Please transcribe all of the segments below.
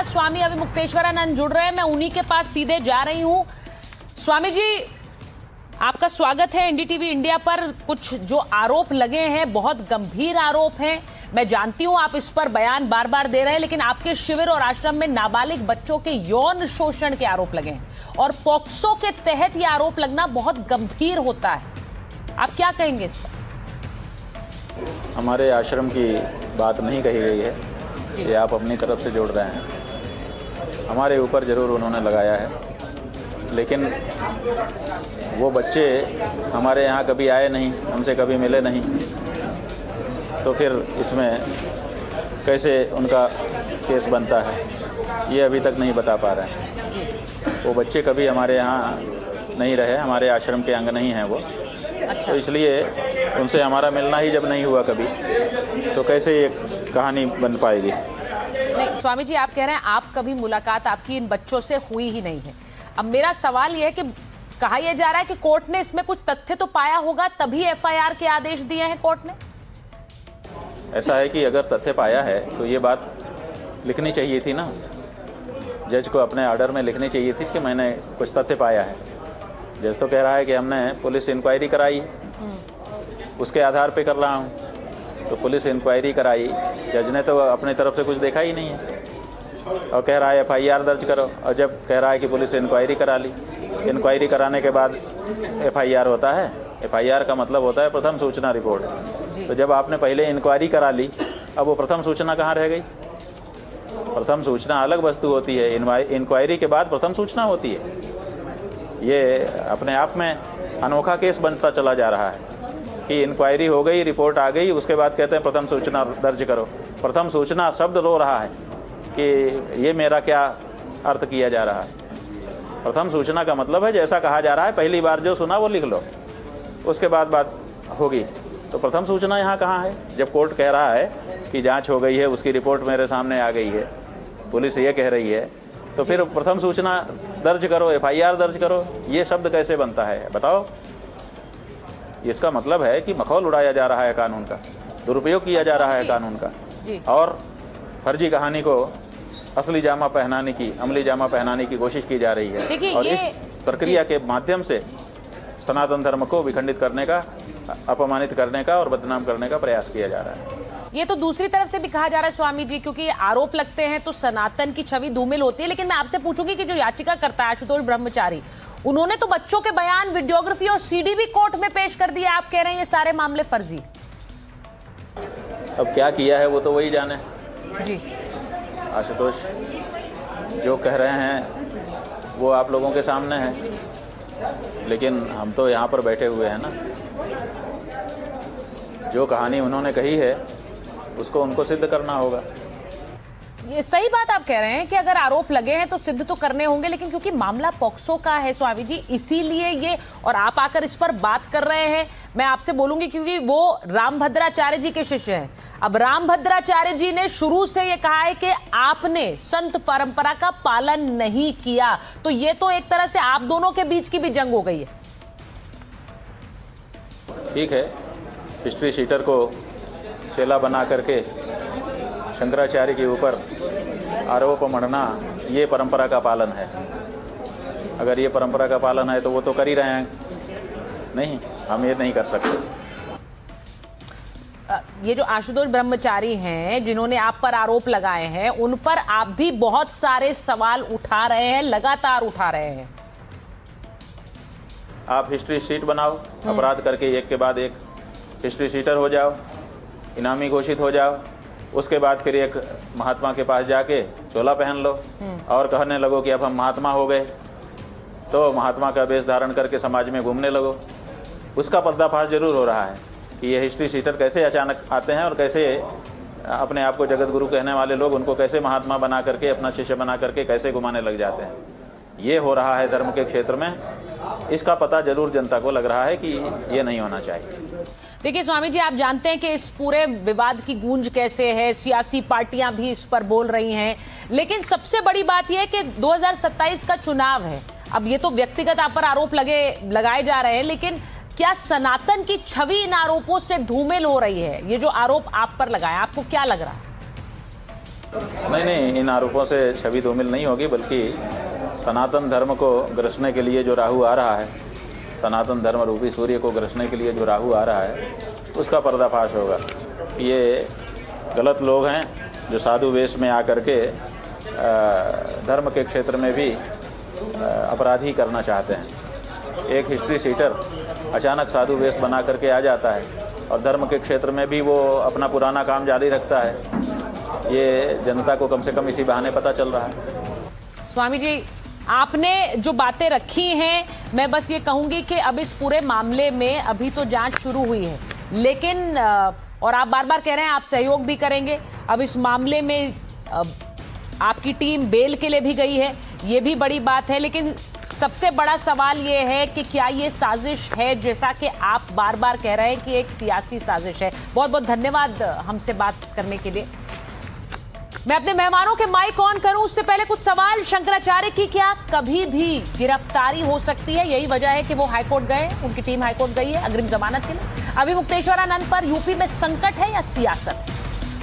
स्वामी अविमुक्तेश्वरानंद जुड़ रहे हैं, मैं उन्हीं के पास सीधे जा रही हूं। स्वामी जी, आपका स्वागत है एनडीटीवी इंडिया पर। कुछ जो आरोप लगे हैं बहुत गंभीर आरोप हैं। मैं जानती हूं आप इस पर बयान बार बार दे रहे हैं, लेकिन आपके शिविर और आश्रम में नाबालिग बच्चों के यौन शोषण के आरोप लगे हैं और पॉक्सो के तहत ये आरोप लगना बहुत गंभीर होता है। आप क्या कहेंगे इस पर? हमारे आश्रम की बात नहीं कही गई है, ये आप अपनी तरफ से जोड़ रहे हैं। हमारे ऊपर ज़रूर उन्होंने लगाया है, लेकिन वो बच्चे हमारे यहाँ कभी आए नहीं, हमसे कभी मिले नहीं, तो फिर इसमें कैसे उनका केस बनता है ये अभी तक नहीं बता पा रहे हैं। वो बच्चे कभी हमारे यहाँ नहीं रहे, हमारे आश्रम के अंग नहीं हैं वो। तो इसलिए उनसे हमारा मिलना ही जब नहीं हुआ कभी, तो कैसे ये कहानी बन पाएगी। नहीं स्वामी जी, आप कह रहे हैं आप कभी मुलाकात आपकी इन बच्चों से हुई ही नहीं है। अब मेरा सवाल यह है कि कहा यह जा रहा है कि कोर्ट ने इसमें कुछ तथ्य तो पाया होगा, तभी एफआईआर के आदेश दिए हैं कोर्ट ने। ऐसा है कि अगर तथ्य पाया है तो ये बात लिखनी चाहिए थी ना, जज को अपने ऑर्डर में लिखनी चाहिए थी कि मैंने कुछ तथ्य पाया है। जज तो कह रहा है कि हमने पुलिस इंक्वायरी कराई, उसके आधार पे कर रहा हूँ। तो पुलिस इंक्वायरी कराई, जज ने तो अपनी तरफ से कुछ देखा ही नहीं है और कह रहा है एफआईआर दर्ज करो। और जब कह रहा है कि पुलिस इंक्वायरी करा ली, इंक्वायरी कराने के बाद एफआईआर होता है। एफआईआर का मतलब होता है प्रथम सूचना रिपोर्ट। तो जब आपने पहले इंक्वायरी करा ली, अब वो प्रथम सूचना कहाँ रह गई? प्रथम सूचना अलग वस्तु होती है, इंक्वायरी के बाद प्रथम सूचना होती है। ये अपने आप में अनोखा केस बनता चला जा रहा है कि इंक्वायरी हो गई, रिपोर्ट आ गई, उसके बाद कहते हैं प्रथम सूचना दर्ज करो। प्रथम सूचना शब्द रो रहा है कि ये मेरा क्या अर्थ किया जा रहा है। प्रथम सूचना का मतलब है जैसा कहा जा रहा है, पहली बार जो सुना वो लिख लो, उसके बाद बात होगी। तो प्रथम सूचना यहाँ कहाँ है? जब कोर्ट कह रहा है कि जांच हो गई है, उसकी रिपोर्ट मेरे सामने आ गई है, पुलिस ये कह रही है, तो फिर प्रथम सूचना दर्ज करो, एफआईआर दर्ज करो, ये शब्द कैसे बनता है बताओ? इसका मतलब है कि मखौल उड़ाया जा रहा है कानून का, दुरुपयोग किया जा रहा है कानून का, और फर्जी कहानी को असली जामा पहनाने की, अमली जामा पहनाने की कोशिश की जा रही है। और इस प्रक्रिया के माध्यम से सनातन धर्म को विखंडित करने का, अपमानित करने का और बदनाम करने का प्रयास किया जा रहा है। ये तो दूसरी तरफ से भी कहा जा रहा है स्वामी जी, क्योंकि आरोप लगते हैं तो सनातन की छवि धूमिल होती है। लेकिन मैं आपसे पूछूंगी कि जो याचिका करता है आशुतोष ब्रह्मचारी, उन्होंने तो बच्चों के बयान, वीडियोग्राफी और सीडी भी कोर्ट में पेश कर दिया। आप कह रहे हैं ये सारे मामले फर्जी। अब क्या किया है वो तो वही जाने जी। आशुतोष जो कह रहे हैं वो आप लोगों के सामने है, लेकिन हम तो यहाँ पर बैठे हुए हैं ना। जो कहानी उन्होंने कही है उसको उनको सिद्ध करना होगा। ये सही बात आप कह रहे हैं कि अगर आरोप लगे हैं तो सिद्ध तो करने होंगे, लेकिन क्योंकि मामला पॉक्सो का है स्वामी जी, इसीलिए ये, और आप आकर इस पर बात कर रहे हैं, मैं आपसे बोलूंगी क्योंकि वो रामभद्राचार्य जी के शिष्य हैं। अब रामभद्राचार्य जी ने शुरू से ये कहा है कि आपने संत परंपरा का पालन नहीं किया, तो ये तो एक तरह से आप दोनों के बीच की भी जंग हो गई है। ठीक है, हिस्ट्री शीटर को चेला बना करके शंकराचार्य के ऊपर आरोप मढ़ना ये परंपरा का पालन है। अगर ये परंपरा का पालन है तो वो तो कर ही रहे हैं। नहीं, हम ये नहीं कर सकते। ये जो आशुतोष ब्रह्मचारी हैं जिन्होंने आप पर आरोप लगाए हैं, उन पर आप भी बहुत सारे सवाल उठा रहे हैं, लगातार उठा रहे हैं। आप हिस्ट्री शीट बनाओ, अपराध करके एक के बाद एक हिस्ट्री शीटर हो जाओ, इनामी घोषित हो जाओ, उसके बाद फिर एक महात्मा के पास जाके चोला पहन लो और कहने लगो कि अब हम महात्मा हो गए, तो महात्मा का वेश धारण करके समाज में घूमने लगो। उसका पर्दाफाश जरूर हो रहा है कि ये हिस्ट्री शीटर कैसे अचानक आते हैं और कैसे अपने आप को जगत गुरु कहने वाले लोग उनको कैसे महात्मा बना करके, अपना शिष्य बना करके कैसे घुमाने लग जाते हैं। ये हो रहा है धर्म के क्षेत्र में। इसका पता जरूर जनता को लग रहा है कि ये नहीं होना चाहिए। देखिए स्वामी जी, आप जानते हैं कि इस पूरे विवाद की गूंज कैसे है, सियासी पार्टियां भी इस पर बोल रही हैं, लेकिन सबसे बड़ी बात यह है कि 2027 का चुनाव है। अब ये तो व्यक्तिगत आप पर आरोप लगाए जा रहे हैं, लेकिन क्या सनातन की छवि इन आरोपों से धूमिल हो रही है? ये जो आरोप आप पर लगाए, आपको क्या लग रहा है? नहीं, इन आरोपों से छवि धूमिल नहीं होगी, बल्कि सनातन धर्म को ग्रसने के लिए जो राहु आ रहा है, सनातन धर्म रूपी सूर्य को ग्रसने के लिए जो राहु आ रहा है, उसका पर्दाफाश होगा। ये गलत लोग हैं जो साधु वेश में आकर के धर्म के क्षेत्र में भी अपराधी करना चाहते हैं। एक हिस्ट्री सीटर अचानक साधु वेश बना करके आ जाता है और धर्म के क्षेत्र में भी वो अपना पुराना काम जारी रखता है। ये जनता को कम से कम इसी बहाने पता चल रहा है। स्वामी जी, आपने जो बातें रखी हैं, मैं बस ये कहूंगी कि अब इस पूरे मामले में अभी तो जांच शुरू हुई है, लेकिन और आप बार बार कह रहे हैं आप सहयोग भी करेंगे। अब इस मामले में आपकी टीम बेल के लिए भी गई है, ये भी बड़ी बात है, लेकिन सबसे बड़ा सवाल ये है कि क्या ये साजिश है, जैसा कि आप बार बार कह रहे हैं कि एक सियासी साजिश है। बहुत बहुत धन्यवाद हमसे बात करने के लिए। मैं अपने मेहमानों के माइक ऑन करूं उससे पहले कुछ सवाल। शंकराचार्य की क्या कभी भी गिरफ्तारी हो सकती है? यही वजह है कि वो हाईकोर्ट गए, उनकी टीम हाईकोर्ट गई है अग्रिम जमानत के लिए। अभी मुक्तेश्वरानंद पर यूपी में संकट है या सियासत?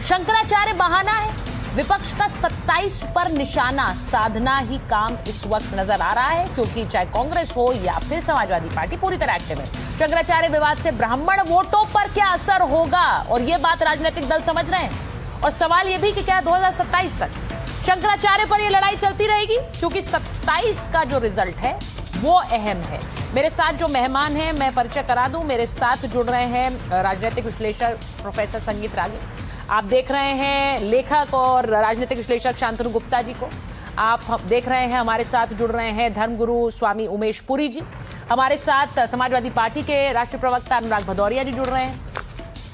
शंकराचार्य बहाना है, विपक्ष का 27 पर निशाना साधना ही काम इस वक्त नजर आ रहा है, क्योंकि चाहे कांग्रेस हो या फिर समाजवादी पार्टी पूरी तरह एक्टिव है। शंकराचार्य विवाद से ब्राह्मण वोटों पर क्या असर होगा, और ये बात राजनीतिक दल समझ रहे हैं। और सवाल ये भी कि क्या 2027 तक शंकराचार्य पर ये लड़ाई चलती रहेगी, क्योंकि 27 का जो रिजल्ट है वो अहम है। मेरे साथ जो मेहमान हैं, मैं परिचय करा दूं। मेरे साथ जुड़ रहे हैं राजनीतिक विश्लेषक प्रोफेसर संगीत रागी, आप देख रहे हैं लेखक और राजनीतिक विश्लेषक शांतनु गुप्ता जी को, आप देख रहे हैं हमारे साथ जुड़ रहे हैं धर्मगुरु स्वामी उमेश पुरी जी, हमारे साथ समाजवादी पार्टी के राष्ट्रीय प्रवक्ता अनुराग भदौरिया जी जुड़ रहे हैं।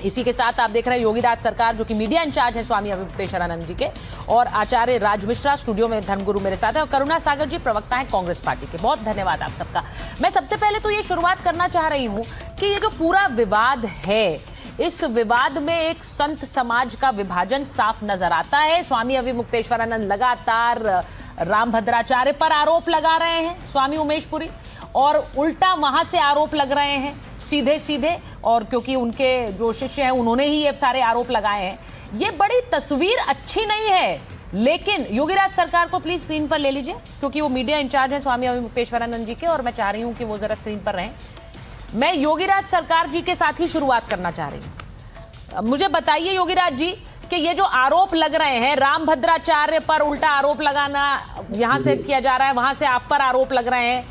इसी के साथ आप देख रहे हैं योगीराज सरकार, जो कि मीडिया इंचार्ज है स्वामी मुक्तेश्वरानंद जी के, और आचार्य राज मिश्रा स्टूडियो में धर्मगुरु मेरे साथ है, और करुणा सागर जी प्रवक्ता है कांग्रेस पार्टी के। बहुत धन्यवाद आप सबका। मैं सबसे पहले तो ये शुरुआत करना चाह रही हूँ कि ये जो पूरा विवाद है, इस विवाद में एक संत समाज का विभाजन साफ नजर आता है। स्वामी अविमुक्तेश्वरानंद लगातार रामभद्राचार्य पर आरोप लगा रहे हैं, स्वामी उमेश पुरी, और उल्टा वहां से आरोप लग रहे हैं सीधे सीधे, और क्योंकि उनके जो शिष्य हैं उन्होंने ही ये सारे आरोप लगाए हैं। ये बड़ी तस्वीर अच्छी नहीं है। लेकिन योगीराज सरकार को प्लीज स्क्रीन पर ले लीजिए, क्योंकि वो मीडिया इंचार्ज है स्वामी अविमुक्तेश्वरानंद जी के, और मैं चाह रही हूं कि वो जरा स्क्रीन पर रहें। मैं योगीराज सरकार जी के साथ ही शुरुआत करना चाह रही हूं। मुझे बताइए योगीराज जी कि ये जो आरोप लग रहे हैं, रामभद्राचार्य पर उल्टा आरोप लगाना यहां से किया जा रहा है, वहां से आप पर आरोप लग रहे हैं,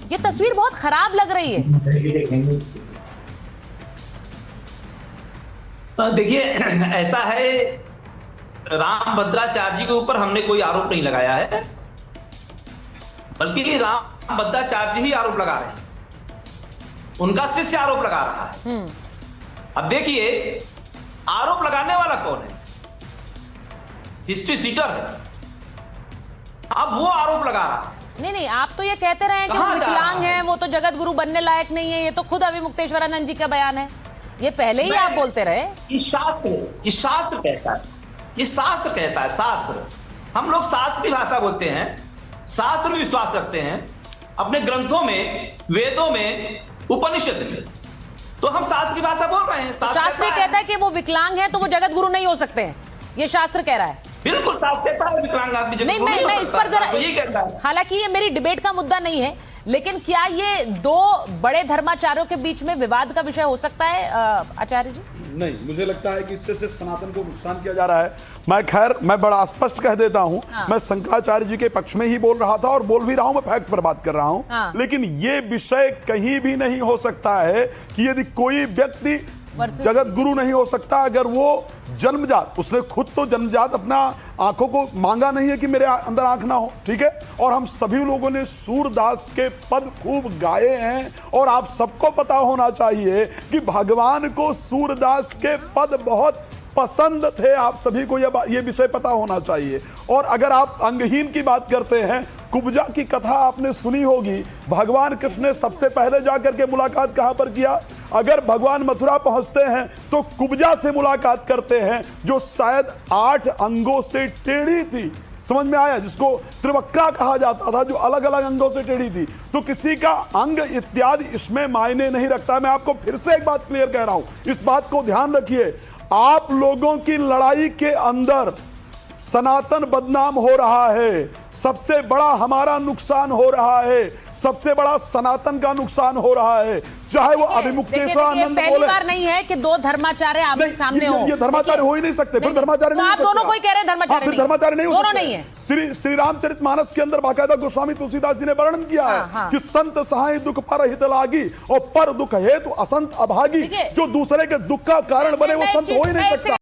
ये तस्वीर बहुत खराब लग रही है। देखिए, ऐसा है, रामभद्राचार्य जी के ऊपर हमने कोई आरोप नहीं लगाया है, बल्कि रामभद्राचार्य जी ही आरोप लगा रहे हैं, उनका शिष्य आरोप लगा रहा है। अब देखिए, आरोप लगाने वाला कौन है? हिस्ट्री सीटर है। अब वो आरोप लगा रहा है। नहीं, आप तो ये कहते रहे कि वो विकलांग हैं, वो तो जगत गुरु बनने लायक नहीं है, ये तो खुद अविमुक्तेश्वरानंद जी का बयान है, ये पहले ही आप बोलते रहे। ये शास्त्र कहता है, ये शास्त्र कहता है, शास्त्र। हम लोग शास्त्र की भाषा बोलते हैं, शास्त्र में विश्वास रखते हैं, अपने ग्रंथों में, वेदों में, उपनिषद में, तो हम शास्त्र की भाषा बोल रहे हैं। शास्त्र कहता है कि वो विकलांग है तो वो जगत गुरु नहीं हो सकते हैं, ये शास्त्र कह रहा है। बिल्कुल शास्त्र कहता है विकलांग आदमी जगत गुरु नहीं, मैं इस पर जरा, हालांकि ये मेरी डिबेट का मुद्दा नहीं है, लेकिन क्या ये दो बड़े धर्माचार्यों के बीच में विवाद का विषय हो सकता है आचार्य जी? नहीं, मुझे लगता है कि इससे सिर्फ सनातन को नुकसान किया जा रहा है। मैं बड़ा स्पष्ट कह देता हूं, मैं शंकराचार्य जी के पक्ष में ही बोल रहा था और बोल भी रहा हूं, मैं फैक्ट पर बात कर रहा हूं। लेकिन ये विषय कहीं भी नहीं हो सकता है कि यदि कोई व्यक्ति जगत गुरु नहीं हो सकता अगर वो जन्मजात, उसने खुद तो जन्मजात अपना आंखों को मांगा नहीं है कि मेरे अंदर आंख ना हो, ठीक है। और हम सभी लोगों ने सूरदास के पद खूब गाए हैं, और आप सबको पता होना चाहिए कि भगवान को सूरदास के पद बहुत पसंद थे। आप सभी को ये विषय पता होना चाहिए। और अगर आप अंगहीन की बात करते हैं, कुब्जा की कथा आपने सुनी होगी। भगवान कृष्ण ने सबसे पहले जाकर के मुलाकात कहां पर किया? अगर भगवान मथुरा पहुंचते हैं तो कुब्जा से मुलाकात करते हैं, जो शायद 8 अंगों से टेढ़ी थी। समझ में आया? जिसको त्रिवक्रा कहा जाता था, जो अलग अलग अंगों से टेढ़ी थी। तो किसी का अंग इत्यादि इसमें मायने नहीं रखता। मैं आपको फिर से एक बात क्लियर कह रहा हूं, इस बात को ध्यान रखिए। आप लोगों की लड़ाई के अंदर सनातन बदनाम हो रहा है, सबसे बड़ा हमारा नुकसान हो रहा है, सबसे बड़ा सनातन का नुकसान हो रहा है। चाहे वो अभिमुक्तेश्वरानंद पहली बोले, बार नहीं है कि दो धर्माचार्य आमने सामने हो। ये धर्माचार्य हो ही नहीं सकते, फिर धर्माचार्य नहीं आप दोनों कोई कह रहे हैं धर्माचार्य नहीं, धर्माचार्य नहीं हो दोनों सकते। नहीं है। श्री रामचरितमानस के अंदर बाकायदा गोस्वामी तुलसीदास जी ने वर्णन किया है कि संत सहाय दुख पर हित लागी और पर दुख हेतु असंत अभागी। जो दूसरे के दुख का कारण बने वो संत हो ही नहीं सकता।